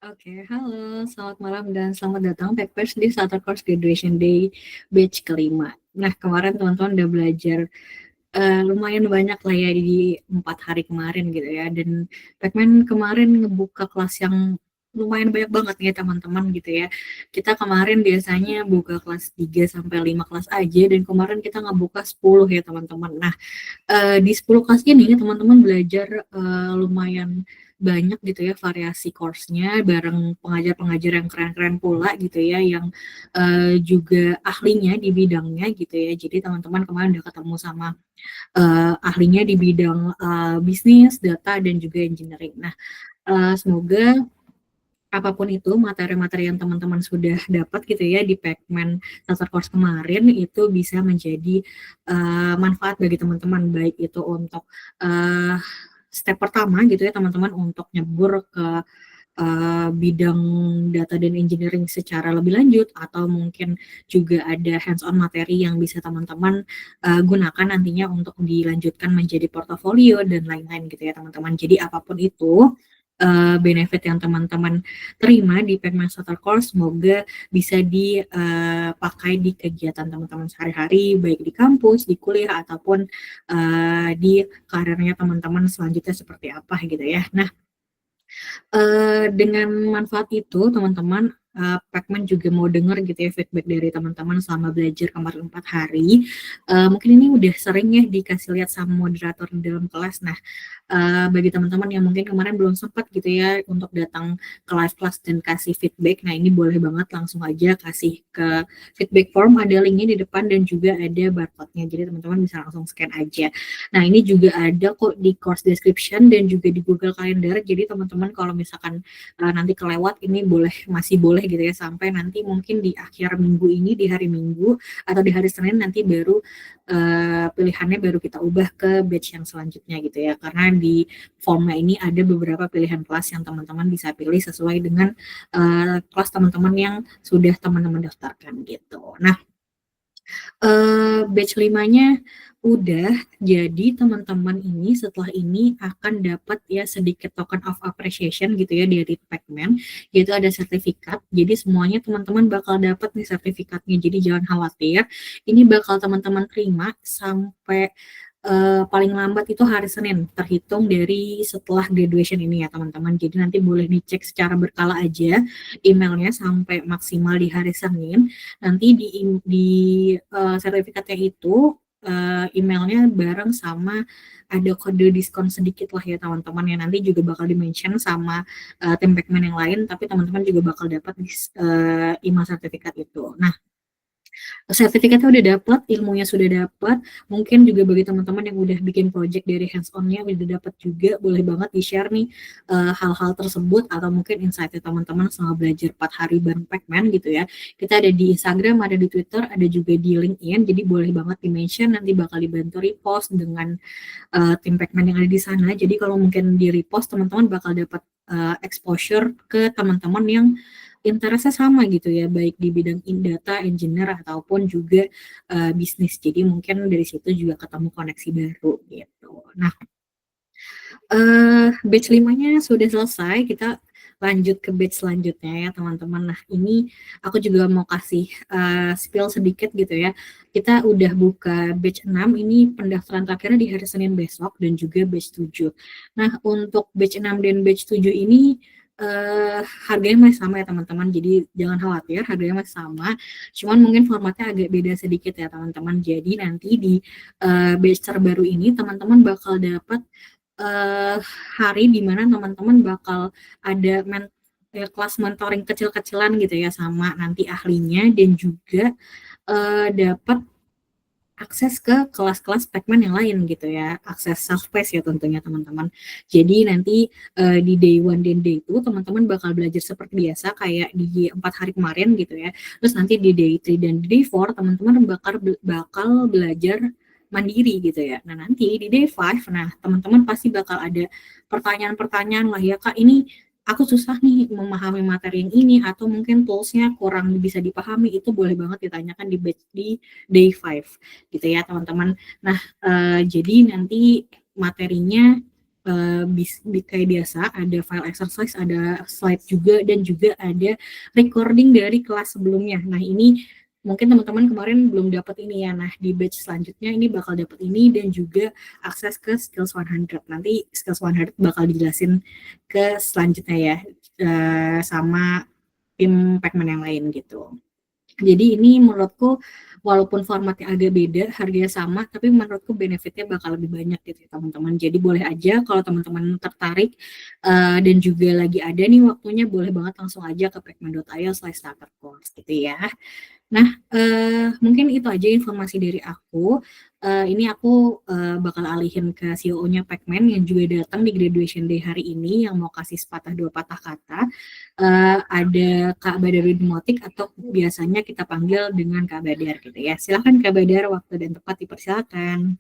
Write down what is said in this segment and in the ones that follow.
Oke, halo, selamat malam dan selamat datang Backpers di Starter Course Graduation Day batch kelima. Nah, kemarin teman-teman udah belajar lumayan banyak lah ya di 4 hari kemarin gitu ya. Dan Pacman kemarin ngebuka kelas yang lumayan banyak banget ya teman-teman gitu ya. Kita kemarin biasanya buka kelas 3 sampai 5 kelas aja dan kemarin kita ngebuka 10 ya teman-teman. Nah, di 10 kelas ini teman-teman belajar lumayan banyak gitu ya variasi course-nya bareng pengajar-pengajar yang keren-keren pula gitu ya yang juga ahlinya di bidangnya gitu ya. Jadi teman-teman kemarin udah ketemu sama ahlinya di bidang bisnis, data dan juga engineering. Nah, semoga apapun itu materi-materi yang teman-teman sudah dapat gitu ya di Pacman Starter Course kemarin itu bisa menjadi manfaat bagi teman-teman baik itu untuk uh, step pertama gitu ya teman-teman untuk nyebur ke bidang data dan engineering secara lebih lanjut atau mungkin juga ada hands-on materi yang bisa teman-teman gunakan nantinya untuk dilanjutkan menjadi portofolio dan lain-lain gitu ya teman-teman. Jadi apapun itu benefit yang teman-teman terima di Pacman Starter Course semoga bisa dipakai di kegiatan teman-teman sehari-hari baik di kampus, di kuliah ataupun di karirnya teman-teman selanjutnya seperti apa gitu ya. Nah, dengan manfaat itu teman-teman Pacman juga mau dengar gitu ya feedback dari teman-teman selama belajar kemarin 4 hari. Mungkin ini udah sering ya dikasih lihat sama moderator di dalam kelas. Nah, bagi teman-teman yang mungkin kemarin belum sempat gitu ya untuk datang ke live class dan kasih feedback. Nah, ini boleh banget langsung aja kasih ke feedback form, ada linknya di depan dan juga ada barcode-nya. Jadi teman-teman bisa langsung scan aja. Nah, ini juga ada kok di course description dan juga di Google Calendar. Jadi teman-teman kalau misalkan nanti kelewat ini masih boleh gitu ya sampai nanti mungkin di akhir minggu ini di hari Minggu atau di hari Senin nanti baru pilihannya baru kita ubah ke batch yang selanjutnya gitu ya karena di formnya ini ada beberapa pilihan kelas yang teman-teman bisa pilih sesuai dengan kelas teman-teman yang sudah teman-teman daftarkan gitu. Nah, batch 5-nya udah, jadi teman-teman ini setelah ini akan dapat ya sedikit token of appreciation gitu ya dari Pacman, yaitu ada sertifikat. Jadi semuanya teman-teman bakal dapat nih sertifikatnya. Jadi jangan khawatir, ini bakal teman-teman terima sampai paling lambat itu hari Senin, terhitung dari setelah graduation ini ya teman-teman. Jadi nanti boleh dicek secara berkala aja emailnya sampai maksimal di hari Senin. Nanti di sertifikatnya itu emailnya bareng sama ada kode diskon sedikit lah ya teman-teman yang nanti juga bakal di-mention sama tim Pacman yang lain, tapi teman-teman juga bakal dapat email sertifikat itu. Nah, sertifikatnya udah dapat, ilmunya sudah dapat, mungkin juga bagi teman-teman yang udah bikin project dari hands-on-nya udah dapat juga, boleh banget di-share nih hal-hal tersebut atau mungkin insight teman-teman selama belajar 4 hari bareng Pacman gitu ya. Kita ada di Instagram, ada di Twitter, ada juga di LinkedIn, jadi boleh banget di-mention, nanti bakal dibantu repost dengan tim Pacman yang ada di sana. Jadi kalau mungkin di repost, teman-teman bakal dapat exposure ke teman-teman yang interestnya sama gitu ya, baik di bidang data, engineer, ataupun juga bisnis. Jadi mungkin dari situ juga ketemu koneksi baru gitu. Nah, batch 5-nya sudah selesai, kita lanjut ke batch selanjutnya ya teman-teman. Nah, ini aku juga mau kasih spill sedikit gitu ya. Kita udah buka batch 6, ini pendaftaran terakhirnya di hari Senin besok dan juga batch 7. Nah, untuk batch 6 dan batch 7 ini harganya masih sama ya teman-teman, jadi jangan khawatir harganya masih sama, cuman mungkin formatnya agak beda sedikit ya teman-teman. Jadi nanti di batch terbaru ini teman-teman bakal dapat hari di mana teman-teman bakal ada kelas mentoring kecil-kecilan gitu ya sama nanti ahlinya dan juga dapat akses ke kelas-kelas Pacman yang lain gitu ya, akses self-paced ya tentunya teman-teman. Jadi nanti di day 1 dan day 2 teman-teman bakal belajar seperti biasa kayak di 4 hari kemarin gitu ya. Terus nanti di day 3 dan day 4 teman-teman bakal belajar mandiri gitu ya. Nah nanti di day 5, nah teman-teman pasti bakal ada pertanyaan-pertanyaan lah ya Kak, ini aku susah nih memahami materi yang ini atau mungkin toolsnya kurang bisa dipahami, itu boleh banget ditanyakan di day 5 gitu ya teman-teman. Nah, jadi nanti materinya kayak biasa ada file exercise, ada slide juga, dan juga ada recording dari kelas sebelumnya. Nah ini mungkin teman-teman kemarin belum dapat ini ya. Nah di batch selanjutnya ini bakal dapat ini, dan juga akses ke Skills 100. Nanti Skills 100 bakal dijelasin ke selanjutnya ya, sama tim Pacman yang lain gitu. Jadi ini menurutku walaupun formatnya agak beda, harganya sama, tapi menurutku benefitnya bakal lebih banyak gitu ya teman-teman. Jadi boleh aja kalau teman-teman tertarik dan juga lagi ada nih waktunya, boleh banget langsung aja ke pacman.io/starter course gitu ya. Nah, mungkin itu aja informasi dari aku. Ini aku bakal alihin ke CEO-nya Pacman yang juga datang di graduation day hari ini, yang mau kasih sepatah dua patah kata. Ada Kak Badarudin Motik, atau biasanya kita panggil dengan Kak Badar gitu ya. Silakan Kak Badar, waktu dan tempat dipersilakan.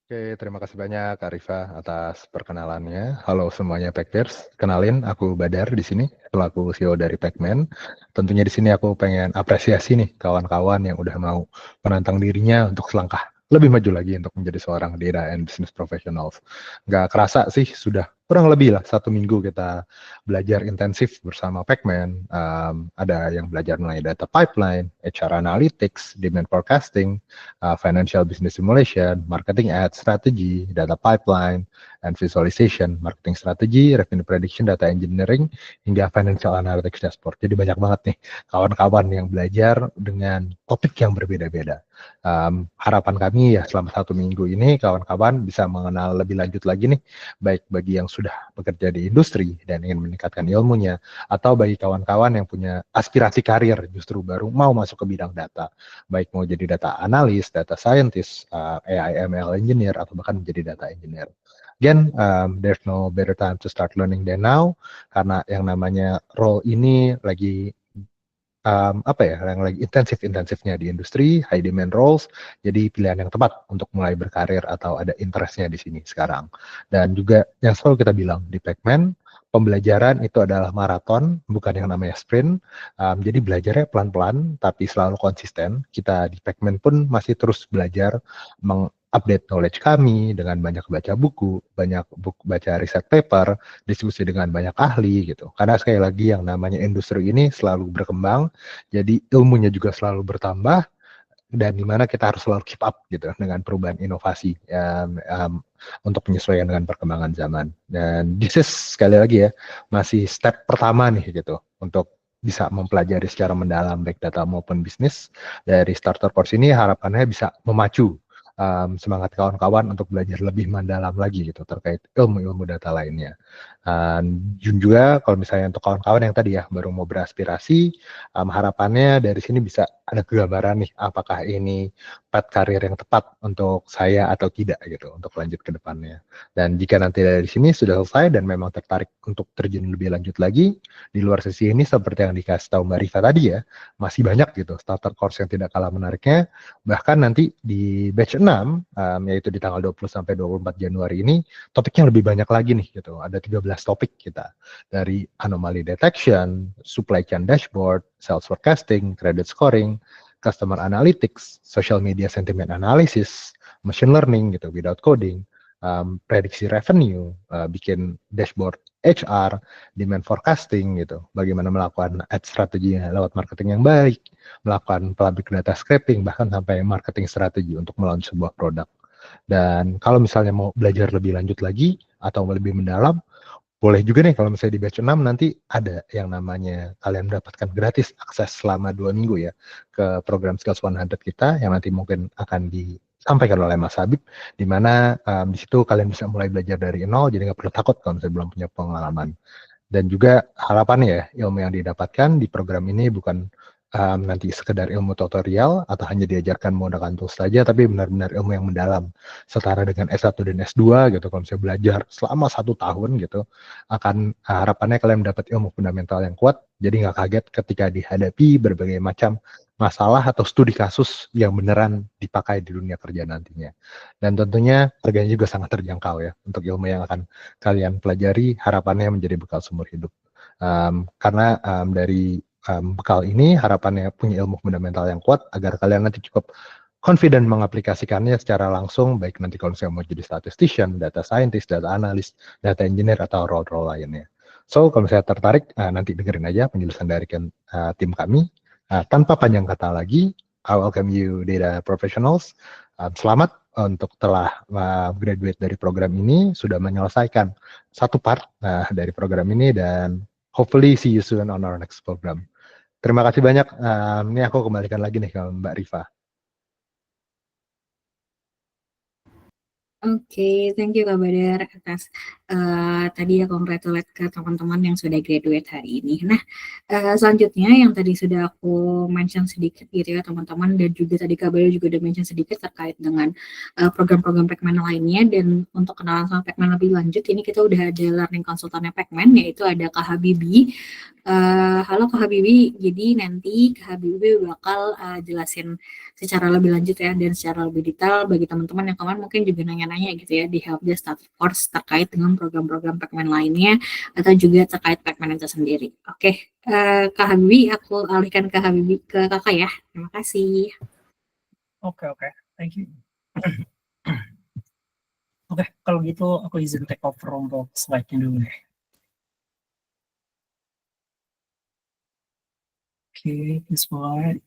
Oke, terima kasih banyak Kak Rifa atas perkenalannya. Halo semuanya Packers, kenalin aku Badar di sini selaku CEO dari Pacman. Tentunya di sini aku pengen apresiasi nih kawan-kawan yang udah mau menantang dirinya untuk selangkah lebih maju lagi untuk menjadi seorang data and business professionals. Nggak kerasa sih sudah kurang lebih lah 1 minggu kita belajar intensif bersama Pacman. Ada yang belajar mengenai data pipeline, HR analytics, demand forecasting, financial business simulation, marketing ads, strategy, data pipeline, and visualization, marketing strategy, revenue prediction, data engineering, hingga financial analytics dashboard. Jadi banyak banget nih kawan-kawan yang belajar dengan topik yang berbeda-beda. Harapan kami ya selama 1 minggu ini kawan-kawan bisa mengenal lebih lanjut lagi nih, baik bagi yang sudah bekerja di industri dan ingin meningkatkan ilmunya, atau bagi kawan-kawan yang punya aspirasi karir justru baru mau masuk ke bidang data, baik mau jadi data analis, data scientist, AI ML engineer, atau bahkan menjadi data engineer. Again, there's no better time to start learning than now, karena yang namanya role ini lagi yang lagi intensifnya di industri, high demand roles, jadi pilihan yang tepat untuk mulai berkarir atau ada interestnya di sini sekarang. Dan juga yang selalu kita bilang di Pacman, pembelajaran itu adalah maraton, bukan yang namanya sprint. Jadi belajarnya pelan-pelan, tapi selalu konsisten. Kita di Pacman pun masih terus belajar update knowledge kami dengan banyak baca buku, banyak baca riset paper, diskusi dengan banyak ahli gitu. Karena sekali lagi yang namanya industri ini selalu berkembang, jadi ilmunya juga selalu bertambah, dan dimana kita harus selalu keep up gitu dengan perubahan inovasi untuk menyesuaikan dengan perkembangan zaman. Dan this is sekali lagi ya masih step pertama nih gitu untuk bisa mempelajari secara mendalam baik data maupun bisnis. Dari starter course ini harapannya bisa memacu semangat kawan-kawan untuk belajar lebih mendalam lagi gitu terkait ilmu-ilmu data lainnya. Dan juga kalau misalnya untuk kawan-kawan yang tadi ya baru mau beraspirasi, harapannya dari sini bisa ada gambaran nih apakah ini path karir yang tepat untuk saya atau tidak gitu untuk lanjut ke depannya. Dan jika nanti dari sini sudah selesai dan memang tertarik untuk terjun lebih lanjut lagi di luar sesi ini, seperti yang dikasih tahu Mbak Rifa tadi ya, masih banyak gitu starter course yang tidak kalah menariknya. Bahkan nanti di batch 6, yaitu di tanggal 20 sampai 24 Januari ini, topiknya lebih banyak lagi nih gitu. Ada 13 topik kita. Dari anomaly detection, supply chain dashboard, sales forecasting, credit scoring, customer analytics, social media sentiment analysis, machine learning gitu without coding, prediksi revenue, bikin dashboard HR, demand forecasting gitu, bagaimana melakukan ad strategi lewat marketing yang baik, melakukan public data scraping, bahkan sampai marketing strategi untuk melaunch sebuah produk. Dan kalau misalnya mau belajar lebih lanjut lagi atau lebih mendalam, boleh juga nih kalau misalnya di batch 6 nanti ada yang namanya kalian mendapatkan gratis akses selama 2 minggu ya ke program Skills 100 kita yang nanti mungkin akan disampaikan oleh Mas Habib, di mana di situ kalian bisa mulai belajar dari nol, jadi nggak perlu takut kalau misalnya belum punya pengalaman. Dan juga harapannya ya ilmu yang didapatkan di program ini bukan nanti sekedar ilmu tutorial atau hanya diajarkan menggunakan tools saja, tapi benar-benar ilmu yang mendalam setara dengan S1 dan S2 gitu. Kalau misalnya belajar selama 1 tahun gitu, akan harapannya kalian mendapat ilmu fundamental yang kuat, jadi nggak kaget ketika dihadapi berbagai macam masalah atau studi kasus yang beneran dipakai di dunia kerja nantinya. Dan tentunya harganya juga sangat terjangkau ya untuk ilmu yang akan kalian pelajari, harapannya menjadi bekal seumur hidup. Karena dari bekal ini harapannya punya ilmu fundamental yang kuat agar kalian nanti cukup confident mengaplikasikannya secara langsung, baik nanti kalau misalnya mau jadi statistician, data scientist, data analyst, data engineer, atau role-role lainnya. So, kalau misalnya tertarik, nanti dengerin aja penjelasan dari tim kami. Tanpa panjang kata lagi, I welcome you data professionals. Selamat untuk telah graduate dari program ini, sudah menyelesaikan satu part dari program ini, dan hopefully see you soon on our next program. Terima kasih banyak. Ini aku kembalikan lagi nih ke Mbak Rifa. Oke, thank you Kak Badar atas tadi ya congratulate ke teman-teman yang sudah graduate hari ini. Nah, selanjutnya yang tadi sudah aku mention sedikit gitu ya teman-teman, dan juga tadi Kak Badar juga udah mention sedikit terkait dengan program-program Pacman lainnya. Dan untuk kenalan sama Pacman lebih lanjut, ini kita udah ada learning konsultannya Pacman, yaitu ada Kak Habibi. Halo Kak Habibi, jadi nanti Kak Habibi bakal jelasin secara lebih lanjut ya, dan secara lebih detail bagi teman-teman yang kemarin mungkin juga nanya-nanya gitu ya di Helpdesk Starter Course terkait dengan program-program Pacman lainnya atau juga terkait Pacman itu sendiri. Oke, Kak Habibi, aku alihkan ke Habibi ke kakak ya. Terima kasih. Oke, thank you. Oke, kalau gitu aku izin take over untuk slide-nya dulu deh. Oke, this slide.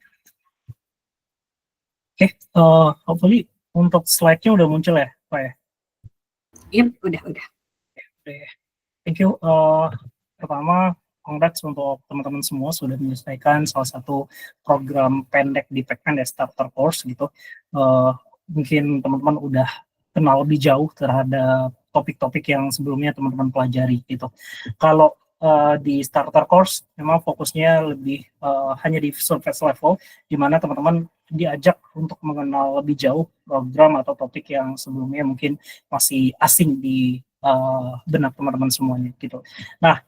Oke, hopefully untuk slide-nya udah muncul ya, Pak ya? Iya, udah. Oke, thank you. Pertama, congrats untuk teman-teman semua sudah menyelesaikan salah satu program pendek di Pacman ya, Starter Course gitu. Mungkin teman-teman udah kenal lebih jauh terhadap topik-topik yang sebelumnya teman-teman pelajari gitu. Kalau di Starter Course memang fokusnya lebih hanya di surface level, di mana teman-teman diajak untuk mengenal lebih jauh program atau topik yang sebelumnya mungkin masih asing di benak teman-teman semuanya gitu. Nah,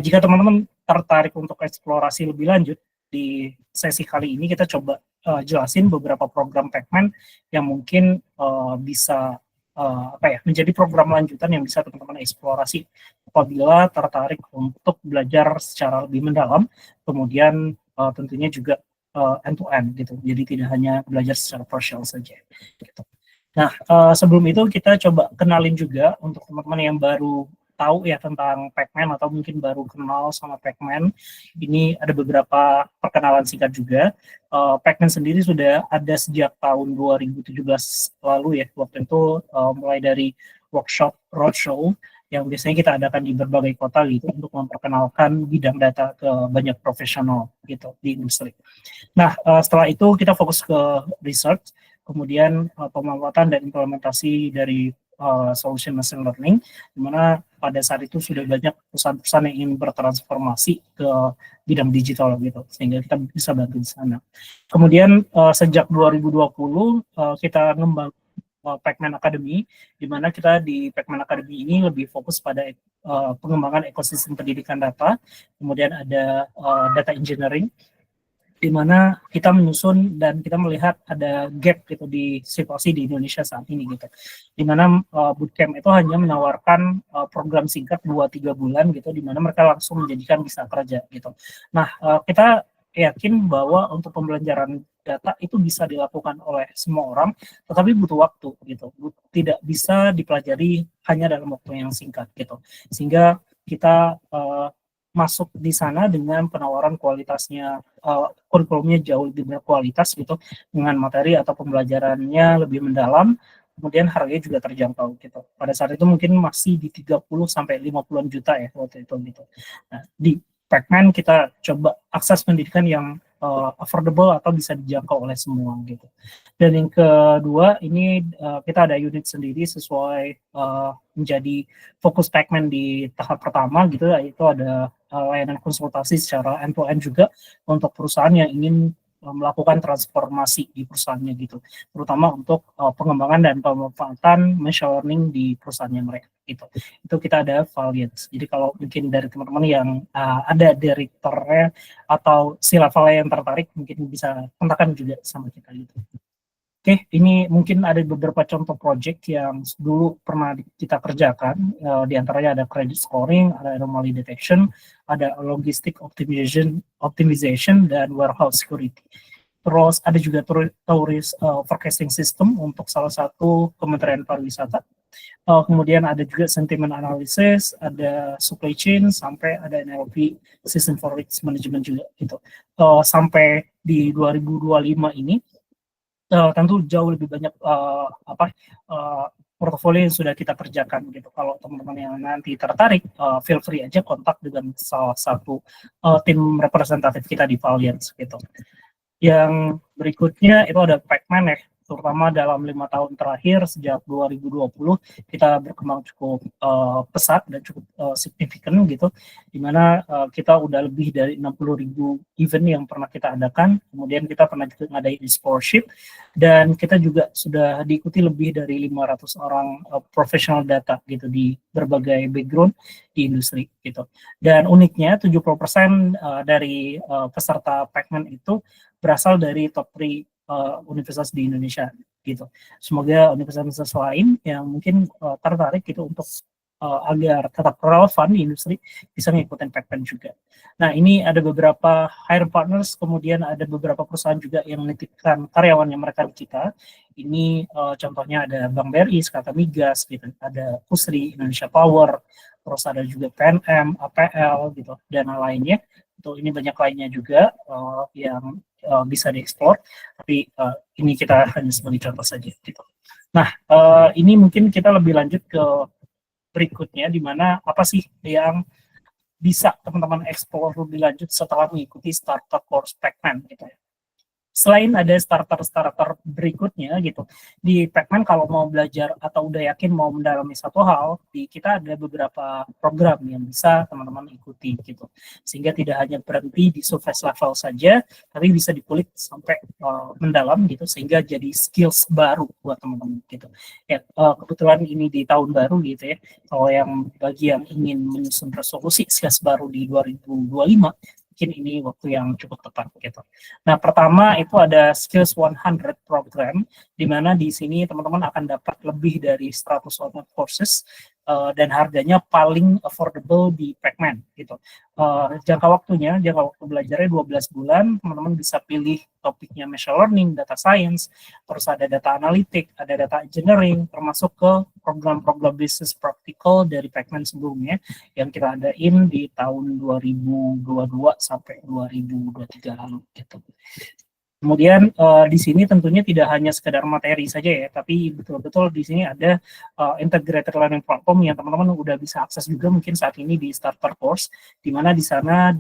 jika teman-teman tertarik untuk eksplorasi lebih lanjut, di sesi kali ini kita coba jelasin beberapa program Pacman yang mungkin bisa menjadi program lanjutan yang bisa teman-teman eksplorasi apabila tertarik untuk belajar secara lebih mendalam, kemudian tentunya juga end-to-end gitu, jadi tidak hanya belajar secara partial saja gitu. Nah, sebelum itu kita coba kenalin juga untuk teman-teman yang baru tahu ya tentang Pacman atau mungkin baru kenal sama Pacman. Ini ada beberapa perkenalan singkat juga. Pacman sendiri sudah ada sejak tahun 2017 lalu ya. Waktu itu mulai dari workshop roadshow yang biasanya kita adakan di berbagai kota gitu untuk memperkenalkan bidang data ke banyak profesional gitu di industri. Nah, setelah itu kita fokus ke research, kemudian pemanfaatan dan implementasi dari solution machine learning, di mana pada saat itu sudah banyak perusahaan-perusahaan yang ingin bertransformasi ke bidang digital gitu, sehingga kita bisa bantu di sana. Kemudian sejak 2020 kita ngembang Pacman Academy, di mana kita di Pacman Academy ini lebih fokus pada pengembangan ekosistem pendidikan data, kemudian ada data engineering, di mana kita menyusun dan kita melihat ada gap gitu di situasi di Indonesia saat ini gitu. Di mana bootcamp itu hanya menawarkan program singkat 2-3 bulan gitu, di mana mereka langsung menjadikan bisa kerja gitu. Nah, kita yakin bahwa untuk pembelajaran data itu bisa dilakukan oleh semua orang, tetapi butuh waktu gitu. Tidak bisa dipelajari hanya dalam waktu yang singkat gitu. Sehingga kita masuk di sana dengan penawaran kualitasnya, kurikulumnya jauh lebih berkualitas gitu, dengan materi atau pembelajarannya lebih mendalam, kemudian harganya juga terjangkau gitu. Pada saat itu mungkin masih di 30-50 juta ya waktu itu gitu. Nah, di Pacman kita coba akses pendidikan yang affordable atau bisa dijangkau oleh semua gitu. Dan yang kedua, ini kita ada unit sendiri sesuai menjadi fokus Pacman di tahap pertama gitu, yaitu ada layanan konsultasi secara end-to-end juga untuk perusahaan yang ingin melakukan transformasi di perusahaannya gitu, terutama untuk pengembangan dan pemanfaatan machine learning di perusahaannya mereka gitu. Itu kita ada Valiant. Jadi kalau mungkin dari teman-teman yang ada direkturnya atau si levelnya yang tertarik, mungkin bisa kontakkan juga sama kita gitu. Oke, ini mungkin ada beberapa contoh project yang dulu pernah kita kerjakan. Di antaranya ada credit scoring, ada anomaly detection, ada logistic optimization, dan warehouse security. Terus ada juga tourist forecasting system untuk salah satu Kementerian Pariwisata. Kemudian ada juga sentiment analysis, ada supply chain, sampai ada NLP, System for Risk Management juga gitu. Sampai di 2025 ini tentu jauh lebih banyak portofolio yang sudah kita kerjakan gitu. Kalau teman-teman yang nanti tertarik, feel free aja kontak dengan salah satu tim representatif kita di Valiance gitu. Yang berikutnya itu ada Pacman ya, terutama dalam 5 tahun terakhir sejak 2020 kita berkembang cukup pesat dan cukup signifikan gitu, dimana kita udah lebih dari 60.000 event yang pernah kita adakan. Kemudian kita pernah juga ngadain scholarship, dan kita juga sudah diikuti lebih dari 500 orang professional data gitu di berbagai background di industri gitu. Dan uniknya 70% dari peserta Pacman itu berasal dari top 3 universitas di Indonesia gitu. Semoga universitas lain yang mungkin tertarik gitu untuk agar tetap relevan di industri bisa ngikutin Pacman juga. Nah, ini ada beberapa hire partners, kemudian ada beberapa perusahaan juga yang menitipkan karyawannya mereka di kita. Ini contohnya ada Bank BRI, Skata Migas gitu, ada Pusri, Indonesia Power, terus ada juga PNM, APL gitu, dan lainnya. Ini banyak lainnya juga yang bisa dieksplor, tapi ini kita hanya sebagai contoh saja gitu. Nah, ini mungkin kita lebih lanjut ke berikutnya, di mana apa sih yang bisa teman-teman eksplor lebih lanjut setelah mengikuti starter course Pacman gitu ya. Selain ada starter berikutnya gitu, di Pacman kalau mau belajar atau udah yakin mau mendalami satu hal, di kita ada beberapa program yang bisa teman-teman ikuti gitu, sehingga tidak hanya berhenti di surface level saja, tapi bisa dikulik sampai mendalam gitu, sehingga jadi skills baru buat teman-teman gitu. Ya, kebetulan ini di tahun baru gitu ya, kalau yang bagi yang ingin menyusun resolusi skills baru di 2025, mungkin ini waktu yang cukup tepat gitu. Nah, pertama itu ada Skills 100 program, di mana di sini teman-teman akan dapat lebih dari 100 online courses dan harganya paling affordable di Pacman gitu. Jangka waktu belajarnya 12 bulan, teman-teman bisa pilih topiknya machine learning, data science, terus ada data analitik, ada data engineering, termasuk ke program-program business practical dari Pacman sebelumnya yang kita adain di tahun 2022 sampai 2023 lalu gitu. Kemudian di sini tentunya tidak hanya sekedar materi saja ya, tapi betul-betul di sini ada integrated learning platform yang teman-teman udah bisa akses juga mungkin saat ini di starter course, di mana di sana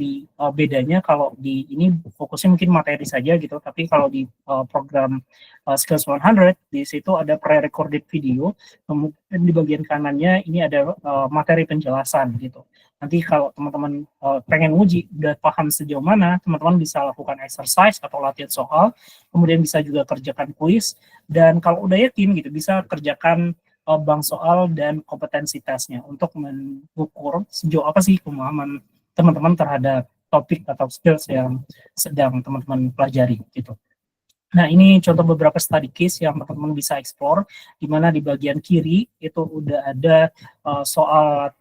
bedanya kalau di ini fokusnya mungkin materi saja gitu, tapi kalau di program Skills 100 di situ ada pre-recorded video, kemudian di bagian kanannya ini ada materi penjelasan gitu. Nanti kalau teman-teman pengen uji, udah paham sejauh mana, teman-teman bisa lakukan exercise atau latihan soal, kemudian bisa juga kerjakan kuis, dan kalau udah yakin gitu, bisa kerjakan bank soal dan kompetensi tesnya untuk mengukur sejauh apa sih pemahaman teman-teman terhadap topik atau skills yang sedang teman-teman pelajari gitu. Nah, ini contoh beberapa study case yang teman-teman bisa explore, di mana di bagian kiri itu udah ada soal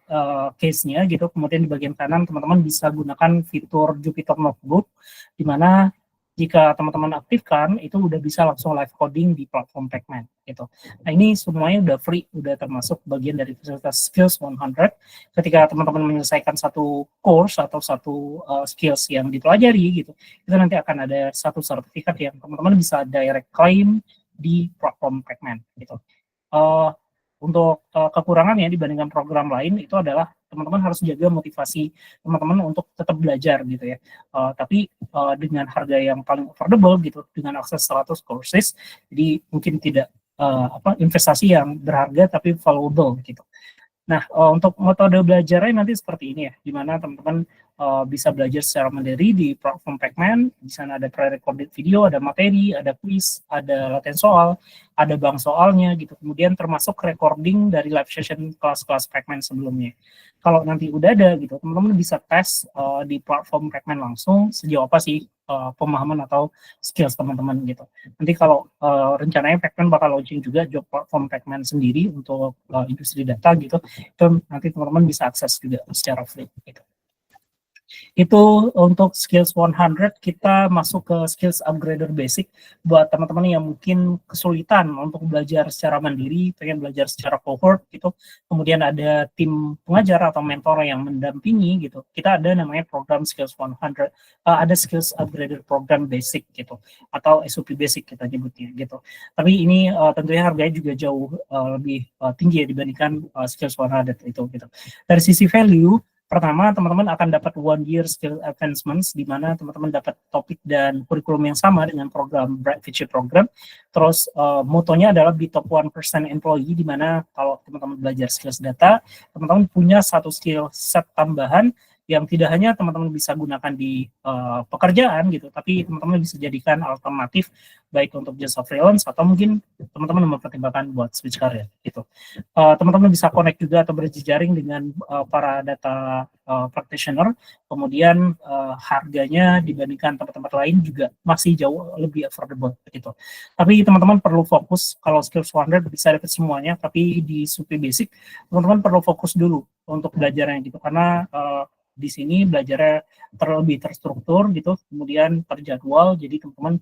case-nya gitu, kemudian di bagian kanan teman-teman bisa gunakan fitur Jupyter Notebook, di mana jika teman-teman aktifkan, itu udah bisa langsung live coding di platform Pacman gitu. Nah, ini semuanya udah free, udah termasuk bagian dari fasilitas Skills 100. Ketika teman-teman menyelesaikan satu course atau satu skills yang dipelajari gitu, itu nanti akan ada satu sertifikat yang teman-teman bisa direct claim di platform Pacman gitu. Untuk kekurangannya dibandingkan program lain itu adalah teman-teman harus jaga motivasi teman-teman untuk tetap belajar gitu ya. Tapi dengan harga yang paling affordable gitu, dengan akses 100 courses, jadi mungkin tidak investasi yang berharga tapi valuable gitu. Nah, untuk metode belajarnya nanti seperti ini ya, di mana teman-teman bisa belajar secara mandiri di platform Pacman. Di sana ada pre-recorded video, ada materi, ada quiz, ada latihan soal, ada bank soalnya gitu. Kemudian termasuk recording dari live session kelas-kelas Pacman sebelumnya. Kalau nanti udah ada gitu, teman-teman bisa tes di platform Pacman langsung sejauh apa sih pemahaman atau skills teman-teman gitu. Nanti kalau rencananya Pacman bakal launching juga job platform Pacman sendiri untuk industri data gitu, itu nanti teman-teman bisa akses juga secara free gitu. Itu untuk skills 100, kita masuk ke skills upgrader basic buat teman-teman yang mungkin kesulitan untuk belajar secara mandiri, pengen belajar secara cohort gitu. Kemudian ada tim pengajar atau mentor yang mendampingi gitu. Kita ada namanya program skills 100, ada skills upgrader program basic gitu, atau SOP basic kita nyebutnya gitu. Tapi ini tentunya harganya juga jauh lebih tinggi ya dibandingkan skills 100 itu gitu. Dari sisi value, pertama, teman-teman akan dapat 1 year skill advancements, di mana teman-teman dapat topik dan kurikulum yang sama dengan program Bright Future Program. Terus motonya adalah be top 1% employee, di mana kalau teman-teman belajar skills data, teman-teman punya satu skill set tambahan yang tidak hanya teman-teman bisa gunakan di pekerjaan gitu, tapi teman-teman bisa jadikan alternatif baik untuk jasa freelance atau mungkin teman-teman mempertimbangkan buat switch career gitu. Teman-teman bisa connect juga atau berjejaring dengan para data practitioner, kemudian harganya dibandingkan tempat-tempat lain juga masih jauh lebih affordable gitu. Tapi teman-teman perlu fokus, kalau skills 100 bisa dapat semuanya, tapi di SUP basic teman-teman perlu fokus dulu untuk belajarnya gitu, karena di sini belajarnya terlebih terstruktur gitu, kemudian terjadwal, jadi teman-teman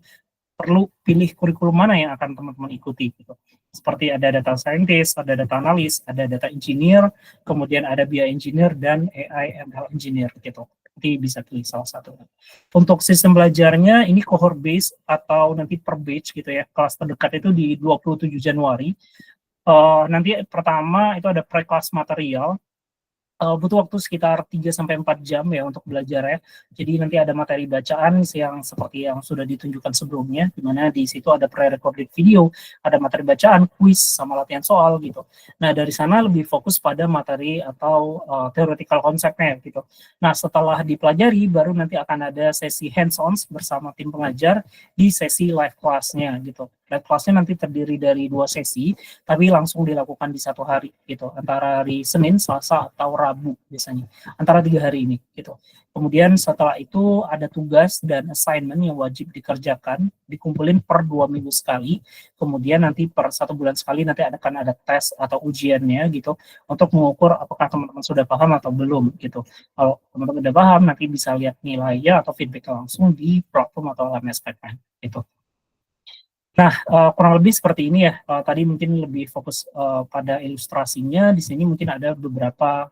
perlu pilih kurikulum mana yang akan teman-teman ikuti gitu. Seperti ada data scientist, ada data analis, ada data engineer, kemudian ada BI engineer dan AI ML engineer gitu. Jadi bisa pilih salah satu. Untuk sistem belajarnya ini cohort based atau nanti per batch gitu ya. Kelas terdekat itu di 27 Januari. Nanti pertama itu ada pre-class material. Butuh waktu sekitar 3-4 jam ya untuk belajar ya. Jadi nanti ada materi bacaan yang seperti yang sudah ditunjukkan sebelumnya, di mana di situ ada pre-recorded video, ada materi bacaan, kuis, sama latihan soal gitu. Nah dari sana lebih fokus pada materi atau theoretical konsepnya gitu. Nah setelah dipelajari, baru nanti akan ada sesi hands-on bersama tim pengajar di sesi live class-nya gitu. Live class-nya nanti terdiri dari 2 sesi, tapi langsung dilakukan di satu hari gitu, antara hari Senin, Selasa, atau Rabu biasanya, antara 3 hari ini gitu. Kemudian setelah itu ada tugas dan assignment yang wajib dikerjakan, dikumpulin per 2 minggu sekali, kemudian nanti per 1 bulan sekali nanti akan ada tes atau ujiannya gitu, untuk mengukur apakah teman-teman sudah paham atau belum gitu. Kalau teman-teman sudah paham, nanti bisa lihat nilainya atau feedback langsung di platform atau LMS Pacman gitu. Nah, kurang lebih seperti ini ya. Tadi mungkin lebih fokus pada ilustrasinya. Di sini mungkin ada beberapa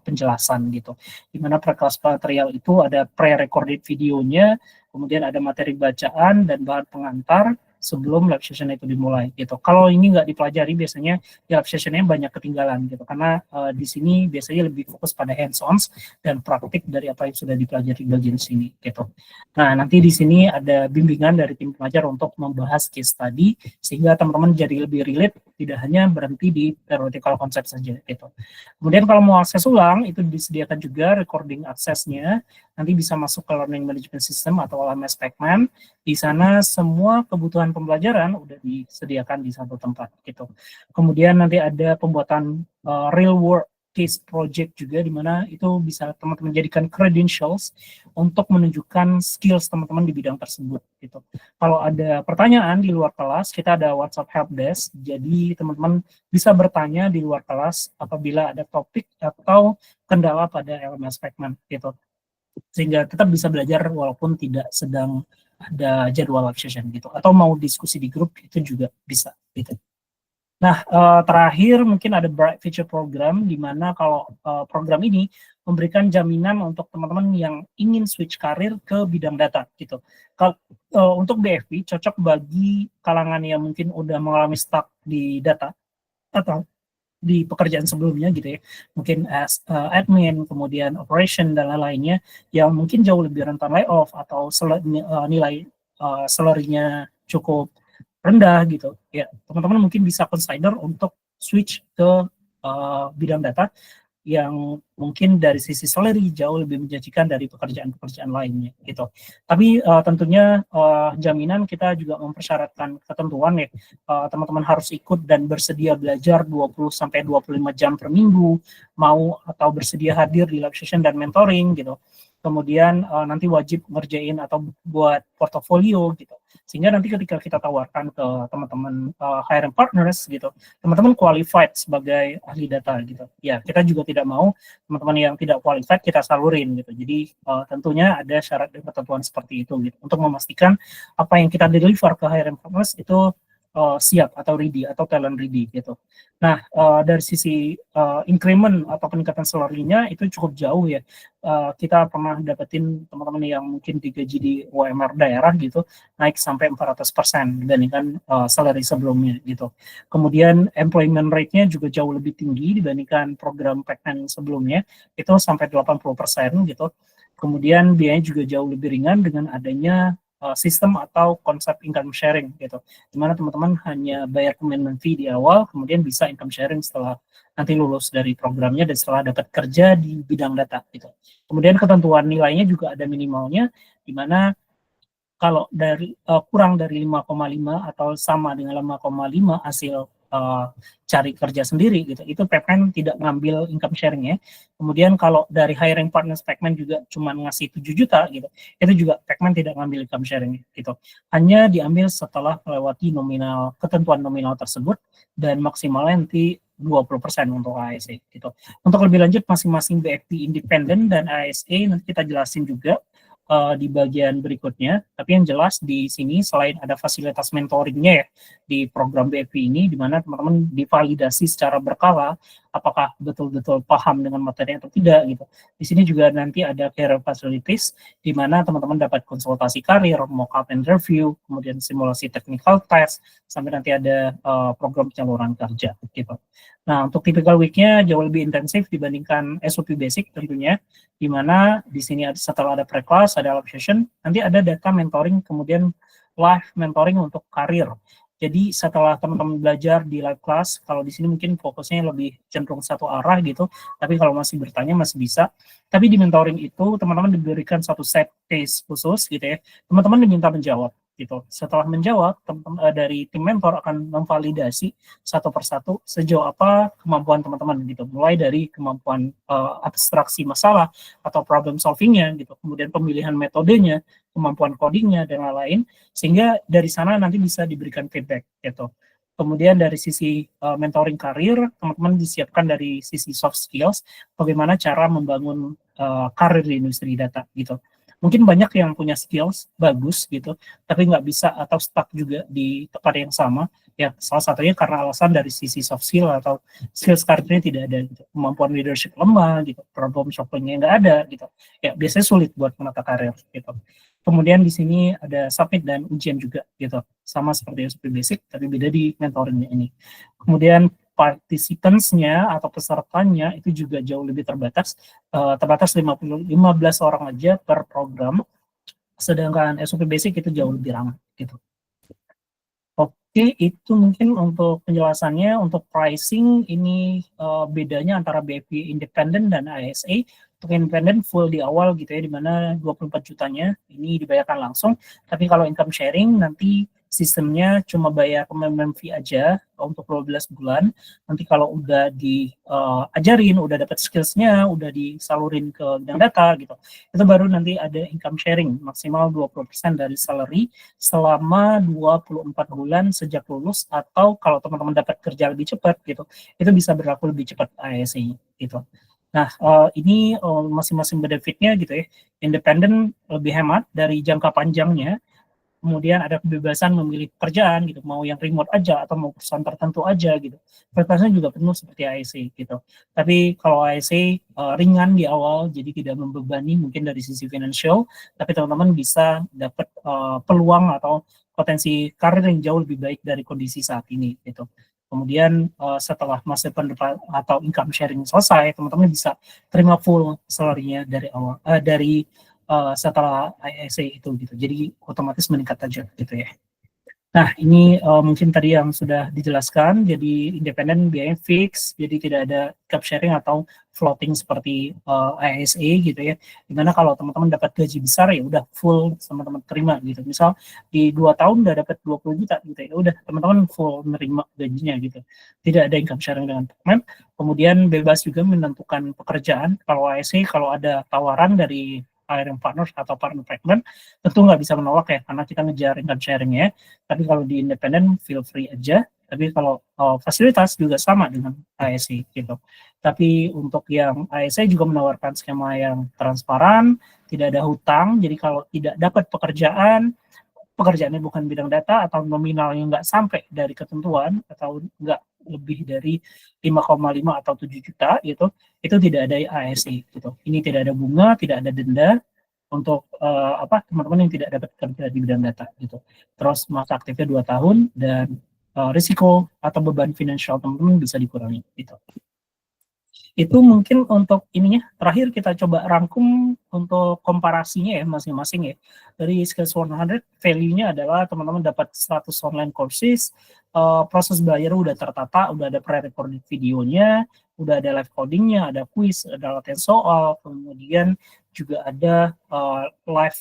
penjelasan gitu. Di mana pre-class material itu ada pre-recorded videonya, kemudian ada materi bacaan dan bahan pengantar sebelum live session itu dimulai gitu. Kalau ini nggak dipelajari, biasanya di live sessionnya banyak ketinggalan gitu. Karena di sini biasanya lebih fokus pada hands-on dan praktik dari apa yang sudah dipelajari di bagian sini gitu. Nah, nanti di sini ada bimbingan dari tim pengajar untuk membahas case study, sehingga teman-teman jadi lebih relate, tidak hanya berhenti di theoretical concept saja gitu. Kemudian kalau mau akses ulang, itu disediakan juga recording aksesnya, nanti bisa masuk ke Learning Management System atau LMS Pacman. Di sana semua kebutuhan pembelajaran udah disediakan di satu tempat gitu. Kemudian nanti ada pembuatan real world case project juga, di mana itu bisa teman-teman jadikan credentials untuk menunjukkan skills teman-teman di bidang tersebut gitu. Kalau ada pertanyaan di luar kelas, kita ada WhatsApp help desk, jadi teman-teman bisa bertanya di luar kelas apabila ada topik atau kendala pada LMS Pacman gitu, sehingga tetap bisa belajar walaupun tidak sedang ada jadwal live session gitu, atau mau diskusi di grup itu juga bisa gitu. Nah, terakhir mungkin ada Bright Future Program, di mana kalau program ini memberikan jaminan untuk teman-teman yang ingin switch karir ke bidang data gitu. Kalau untuk BFP cocok bagi kalangan yang mungkin udah mengalami stuck di data atau di pekerjaan sebelumnya gitu ya, mungkin as admin, kemudian operation dan lain-lainnya, yang mungkin jauh lebih rentan layoff atau nilai salary-nya cukup rendah gitu ya. Teman-teman mungkin bisa consider untuk switch ke bidang data yang mungkin dari sisi salary jauh lebih menjanjikan dari pekerjaan-pekerjaan lainnya gitu. Tapi tentunya jaminan kita juga mempersyaratkan ketentuan ya, teman-teman harus ikut dan bersedia belajar 20-25 jam per minggu, mau atau bersedia hadir di live session dan mentoring gitu. Kemudian nanti wajib ngerjain atau buat portofolio gitu. Sehingga nanti ketika kita tawarkan ke teman-teman hiring partners gitu, teman-teman qualified sebagai ahli data gitu. Ya, kita juga tidak mau teman-teman yang tidak qualified kita salurin gitu. Jadi tentunya ada syarat dan ketentuan seperti itu gitu untuk memastikan apa yang kita deliver ke hiring partners itu siap atau ready atau talent ready gitu. Nah, dari sisi increment atau peningkatan salary-nya itu cukup jauh ya. Kita pernah dapetin teman-teman yang mungkin digaji di UMR daerah gitu naik sampai 400% dibandingkan salary sebelumnya gitu. Kemudian employment rate-nya juga jauh lebih tinggi dibandingkan program Pekmen sebelumnya, itu sampai 80% gitu. Kemudian biayanya juga jauh lebih ringan dengan adanya sistem atau konsep income sharing gitu, dimana teman-teman hanya bayar commitment fee di awal, kemudian bisa income sharing setelah nanti lulus dari programnya dan setelah dapat kerja di bidang data gitu. Kemudian ketentuan nilainya juga ada minimalnya, dimana kalau dari kurang dari 5,5 atau sama dengan 5,5 hasil cari kerja sendiri gitu, itu Pekmen tidak ngambil income sharing ya. Kemudian kalau dari hiring partners Pekmen juga cuma ngasih 7 juta gitu, itu juga Pekmen tidak ngambil income sharing gitu. Hanya diambil setelah melewati ketentuan nominal tersebut dan maksimalnya nanti 20% untuk ASE gitu. Untuk lebih lanjut masing-masing BFP independen dan ASE nanti kita jelasin juga di bagian berikutnya. Tapi yang jelas di sini selain ada fasilitas mentoringnya ya di program BFP ini, di mana teman-teman divalidasi secara berkala apakah betul-betul paham dengan materi atau tidak gitu. Di sini juga nanti ada career facilities di mana teman-teman dapat konsultasi karir, mock-up interview, kemudian simulasi technical test, sampai nanti ada program penyaluran kerja gitu. Nah, untuk typical week-nya jauh lebih intensif dibandingkan SOP basic tentunya, di mana di sini setelah ada pre-class, ada live session, nanti ada data mentoring, kemudian live mentoring untuk karir. Jadi setelah teman-teman belajar di live class, kalau di sini mungkin fokusnya lebih cenderung satu arah gitu, tapi kalau masih bertanya masih bisa. Tapi di mentoring itu teman-teman diberikan satu set case khusus gitu ya, teman-teman diminta menjawab gitu. Setelah menjawab, dari tim mentor akan memvalidasi satu persatu sejauh apa kemampuan teman-teman gitu, mulai dari kemampuan abstraksi masalah atau problem solvingnya gitu, kemudian pemilihan metodenya, kemampuan codingnya dan lain-lain, sehingga dari sana nanti bisa diberikan feedback gitu. Kemudian dari sisi mentoring karir, teman-teman disiapkan dari sisi soft skills, bagaimana cara membangun karir di industri data gitu. Mungkin banyak yang punya skills bagus gitu, tapi nggak bisa atau stuck juga di tempat yang sama. Ya, salah satunya karena alasan dari sisi soft skill atau skills karirnya tidak ada gitu. Kemampuan leadership lemah gitu, problem solvingnya nggak ada gitu. Ya, biasanya sulit buat menata karir gitu. Kemudian di sini ada submit dan ujian juga gitu. Sama seperti SOP basic, tapi beda di mentoringnya ini. Kemudian participants-nya atau pesertanya itu juga jauh lebih terbatas, terbatas 15 orang aja per program, sedangkan SOP basic itu jauh lebih ramah gitu. Oke, itu mungkin untuk penjelasannya. Untuk pricing ini bedanya antara BFP independen dan ASA. Untuk independen full di awal gitu ya, di mana 24 jutanya ini dibayarkan langsung, tapi kalau income sharing nanti sistemnya cuma bayar commitment fee aja untuk 12 bulan. Nanti kalau udah diajarin, udah dapat skills-nya, udah disalurin ke bidang data gitu, itu baru nanti ada income sharing maksimal 20% dari salary selama 24 bulan sejak lulus, atau kalau teman-teman dapat kerja lebih cepat gitu, itu bisa berlaku lebih cepat ASA gitu. Nah, ini masing-masing benefitnya gitu ya. Independen lebih hemat dari jangka panjangnya, kemudian ada kebebasan memilih pekerjaan gitu, mau yang remote aja atau mau perusahaan tertentu aja gitu. Fasilitasnya juga penuh seperti ASA gitu. Tapi kalau ASA ringan di awal, jadi tidak membebani mungkin dari sisi financial, tapi teman-teman bisa dapat peluang atau potensi karir yang jauh lebih baik dari kondisi saat ini gitu. Kemudian setelah masa pendapat atau income sharing selesai, teman-teman bisa terima full salary-nya dari awal, setelah ISA itu gitu. Jadi otomatis meningkat aja gitu ya. Nah, ini mungkin tadi yang sudah dijelaskan. Jadi independen biayanya fix, jadi tidak ada cap sharing atau floating seperti ISA gitu ya. Dimana kalau teman-teman dapat gaji besar ya udah full teman-teman terima gitu. Misal di 2 tahun udah dapat 20 juta gitu ya, udah teman-teman full menerima gajinya gitu. Tidak ada income sharing dengan Pekmen. Kemudian bebas juga menentukan pekerjaan. Kalau ISA kalau ada tawaran dari hiring partners atau partner Pacman, tentu nggak bisa menolak ya, karena kita ngejar income sharing-nya. Tapi kalau di independen, feel free aja. Tapi kalau fasilitas juga sama dengan ASI gitu. Tapi untuk yang ASI juga menawarkan skema yang transparan, tidak ada hutang, jadi kalau tidak dapat pekerjaannya bukan bidang data atau nominalnya nggak sampai dari ketentuan atau nggak lebih dari 5,5 atau 7 juta gitu, itu tidak ada ASI gitu. Ini tidak ada bunga, tidak ada denda untuk teman-teman yang tidak dapat kerja di bidang data gitu. Terus masa aktifnya 2 tahun dan risiko atau beban finansial teman-teman bisa dikurangi gitu. Itu mungkin untuk ininya. Terakhir kita coba rangkum untuk komparasinya ya masing-masing ya. Dari Skills 100, value-nya adalah teman-teman dapat 100 online courses, proses belajar udah tertata, udah ada pre-recorded videonya, udah ada live codingnya, ada quiz, ada latihan soal, kemudian juga ada live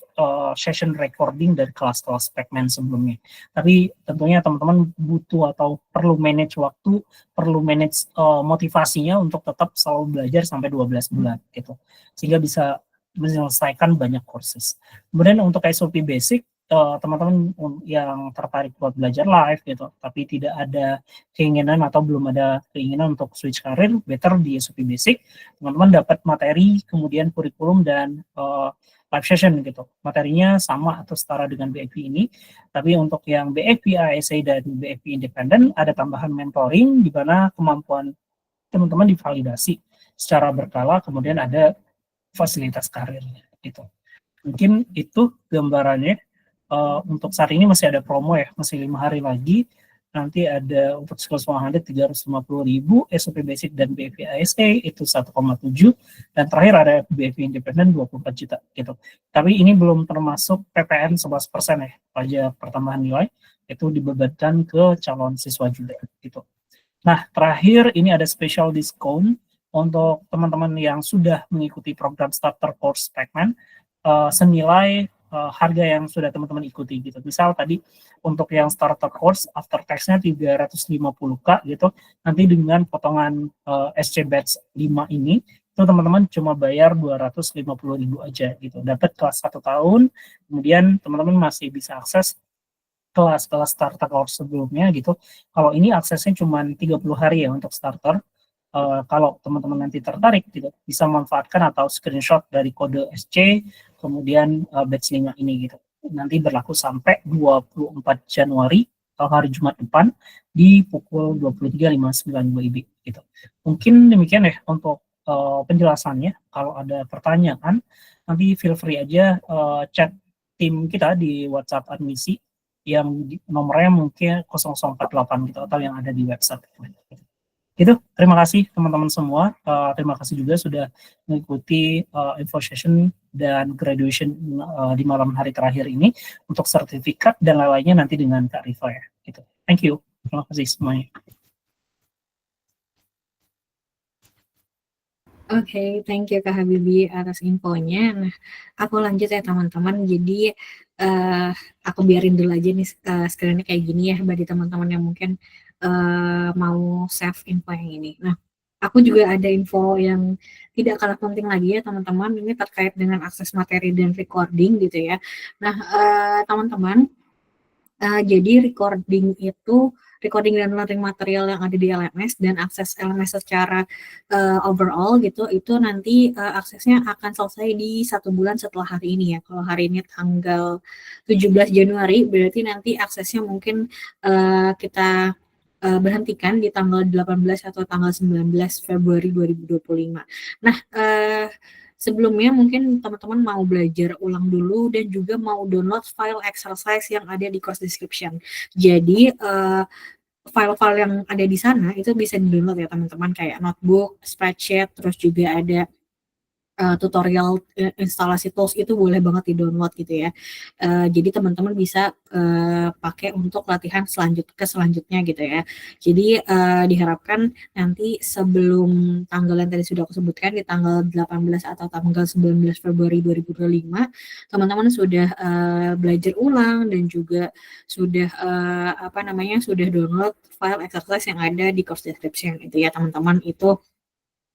session recording dari kelas-kelas Pacman sebelumnya. Tapi tentunya teman-teman butuh atau perlu manage waktu, perlu manage motivasinya untuk tetap selalu belajar sampai 12 bulan gitu. Sehingga bisa menyelesaikan banyak courses. Kemudian untuk SOP basic, teman-teman yang tertarik buat belajar live gitu, tapi tidak ada keinginan atau belum ada keinginan untuk switch karir, better di SOP basic, teman-teman dapat materi, kemudian kurikulum dan live session gitu. Materinya sama atau setara dengan BFP ini, tapi untuk yang BFP ASA dan BFP independen ada tambahan mentoring di mana kemampuan teman-teman divalidasi secara berkala, kemudian ada fasilitas karirnya gitu. Mungkin itu gambarannya. Untuk saat ini masih ada promo ya, masih 5 hari lagi. Nanti ada untuk Skills 100 350.000, SOP Basic dan BFP ASA itu 1,7, dan terakhir ada BFP Independen 24 juta gitu. Tapi ini belum termasuk PPN 11% ya, pajak pertambahan nilai, itu dibebankan ke calon siswa juga gitu. Nah, terakhir ini ada special discount untuk teman-teman yang sudah mengikuti program starter course Pacman, senilai harga yang sudah teman-teman ikuti gitu. Misal tadi untuk yang starter course after tax-nya 350k gitu, nanti dengan potongan SC batch 5 ini itu teman-teman cuma bayar 250.000 aja gitu. Dapat kelas 1 tahun, kemudian teman-teman masih bisa akses kelas-kelas starter course sebelumnya gitu. Kalau ini aksesnya cuma 30 hari ya untuk starter. Kalau teman-teman nanti tertarik gitu, bisa memanfaatkan atau screenshot dari kode SC, kemudian batch 5 ini gitu. Nanti berlaku sampai 24 Januari atau hari Jumat depan di pukul 23.59 WIB gitu. Mungkin demikian ya untuk penjelasannya. Kalau ada pertanyaan, nanti feel free aja chat tim kita di WhatsApp admisi yang nomornya mungkin 0048 gitu atau yang ada di website. Itu, terima kasih teman-teman semua. Terima kasih juga sudah mengikuti info session dan graduation di malam hari terakhir ini. Untuk sertifikat dan lain-lainnya nanti dengan Kak Rifa ya. Gitu. Thank you. Terima kasih semuanya. Oke, thank you Kak Habibie atas infonya. Nah, aku lanjut ya teman-teman. Jadi aku biarin dulu aja nih screen-nya kayak gini ya bagi teman-teman yang mungkin mau save info yang ini. Nah, aku juga ada info yang tidak kalah penting lagi ya teman-teman. Ini terkait dengan akses materi dan recording gitu ya. Nah, teman-teman, jadi recording dan learning material yang ada di LMS dan akses LMS secara overall gitu, itu nanti aksesnya akan selesai di 1 bulan setelah hari ini ya. Kalau hari ini tanggal 17 Januari, berarti nanti aksesnya mungkin kita berhentikan di tanggal 18 atau tanggal 19 Februari 2025. Nah, sebelumnya mungkin teman-teman mau belajar ulang dulu dan juga mau download file exercise yang ada di course description. Jadi file-file yang ada di sana itu bisa di-download ya teman-teman, kayak notebook, spreadsheet, terus juga ada tutorial instalasi tools, itu boleh banget di-download gitu ya. Jadi teman-teman bisa pakai untuk latihan selanjutnya gitu ya. Jadi diharapkan nanti sebelum tanggal yang tadi sudah aku sebutkan di tanggal 18 atau tanggal 19 Februari 2025, teman-teman sudah belajar ulang dan juga sudah sudah download file exercise yang ada di course description itu ya teman-teman. Itu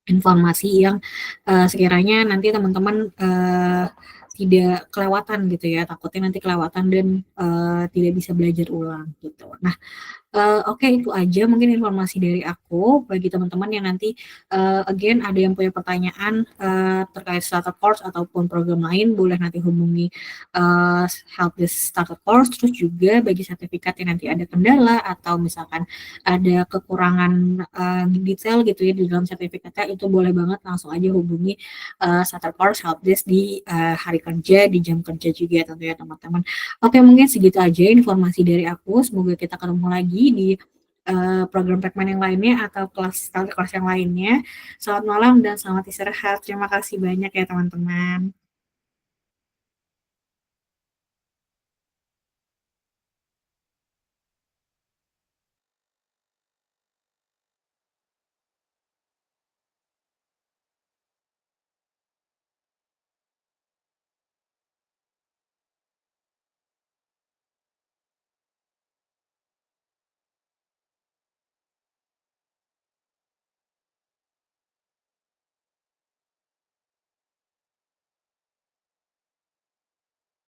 informasi yang sekiranya nanti teman-teman tidak kelewatan gitu ya, takutnya nanti kelewatan dan tidak bisa belajar ulang gitu. Nah, oke, itu aja mungkin informasi dari aku bagi teman-teman yang nanti again ada yang punya pertanyaan terkait starter course ataupun program lain, boleh nanti hubungi helpdesk starter course. Terus juga bagi sertifikat yang nanti ada kendala atau misalkan ada kekurangan detail gitu ya di dalam sertifikatnya, itu boleh banget langsung aja hubungi starter course helpdesk di hari kerja, di jam kerja juga tentunya teman-teman. Oke, mungkin segitu aja informasi dari aku. Semoga kita ketemu lagi di program Pekmen yang lainnya atau kelas yang lainnya. Selamat malam dan selamat istirahat. Terima kasih banyak ya teman-teman.